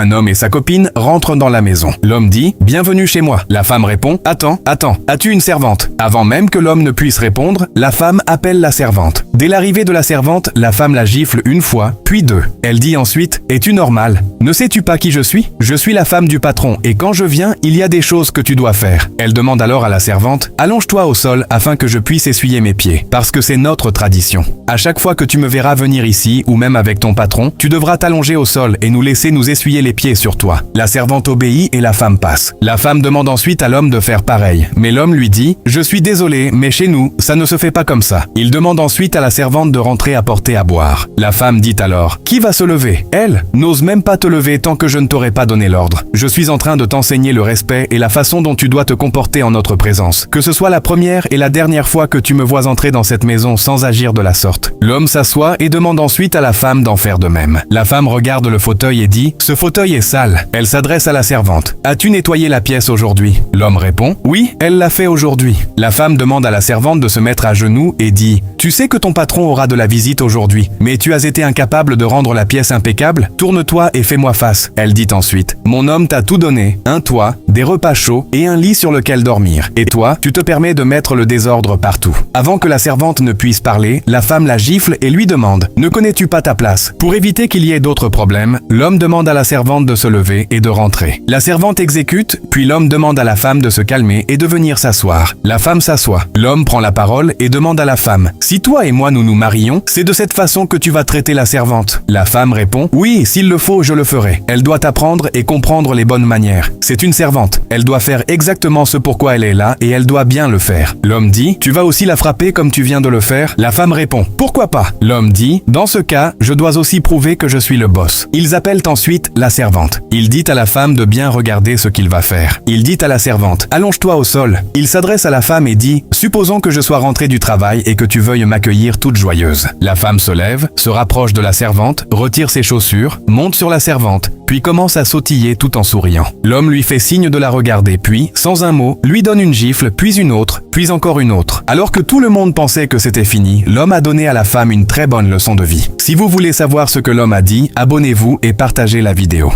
Un homme et sa copine rentrent dans la maison. L'homme dit « Bienvenue chez moi ». La femme répond « Attends, as-tu une servante ?» Avant même que l'homme ne puisse répondre, la femme appelle la servante. Dès l'arrivée de la servante, la femme la gifle une fois, puis deux. Elle dit ensuite « Es-tu normal? Ne sais-tu pas qui je suis? Je suis la femme du patron et quand je viens, il y a des choses que tu dois faire. » Elle demande alors à la servante « Allonge-toi au sol afin que je puisse essuyer mes pieds, parce que c'est notre tradition. À chaque fois que tu me verras venir ici, ou même avec ton patron, tu devras t'allonger au sol et nous laisser nous essuyer les pieds sur toi. » La servante obéit et la femme passe. La femme demande ensuite à l'homme de faire pareil, mais l'homme lui dit « Je suis désolé, mais chez nous, ça ne se fait pas comme ça. » Il demande ensuite à la servante de rentrer apporter à boire. La femme dit alors « Qui va se lever? Elle n'ose même pas te lever tant que je ne t'aurai pas donné l'ordre. Je suis en train de t'enseigner le respect et la façon dont tu dois te comporter en notre présence. Que ce soit la première et la dernière fois que tu me vois entrer dans cette maison sans agir de la sorte. » L'homme s'assoit et demande ensuite à la femme d'en faire de même. La femme regarde le fauteuil et dit « Ce fauteuil est sale. » Elle s'adresse à la servante. « As-tu nettoyé la pièce aujourd'hui? » L'homme répond « Oui, elle l'a fait aujourd'hui. » La femme demande à la servante de se mettre à genoux et dit « Tu sais que ton patron aura de la visite aujourd'hui, mais tu as été incapable de rendre la pièce impeccable? Tourne-toi et fais-moi face. » Elle dit ensuite « Mon homme t'a tout donné, un toit, des repas chauds et un lit sur lequel dormir. Et toi, tu te permets de mettre le désordre partout. » Avant que la servante ne puisse parler, la femme la gifle et lui demande « Ne connais-tu pas ta place ?» Pour éviter qu'il y ait d'autres problèmes, l'homme demande à la servante de se lever et de rentrer. La servante exécute, puis l'homme demande à la femme de se calmer et de venir s'asseoir. La femme s'assoit. L'homme prend la parole et demande à la femme « Si toi et moi nous nous marions, c'est de cette façon que tu vas traiter la servante ?» La femme répond « Oui, s'il le faut, je le ferai. Elle doit apprendre et comprendre les bonnes manières. C'est une servante. Elle doit faire exactement ce pourquoi elle est là et elle doit bien le faire. » L'homme dit « Tu vas aussi la frapper comme tu viens de le faire ?» La femme répond « Pourquoi pas ?» L'homme dit « Dans ce cas, je dois aussi prouver que je suis le boss. » Ils appellent ensuite la servante. Il dit à la femme de bien regarder ce qu'il va faire. Il dit à la servante « Allonge-toi au sol. » Il s'adresse à la femme et dit « Supposons que je sois rentré du travail et que tu veuilles m'accueillir toute joyeuse. » La femme se lève, se rapproche de la servante, retire ses chaussures, monte sur la servante, puis commence à sautiller tout en souriant. L'homme lui fait signe de la regarder, puis, sans un mot, lui donne une gifle, puis une autre, puis encore une autre. Alors que tout le monde pensait que c'était fini, l'homme a donné à la femme une très bonne leçon de vie. Si vous voulez savoir ce que l'homme a dit, abonnez-vous et partagez la vidéo.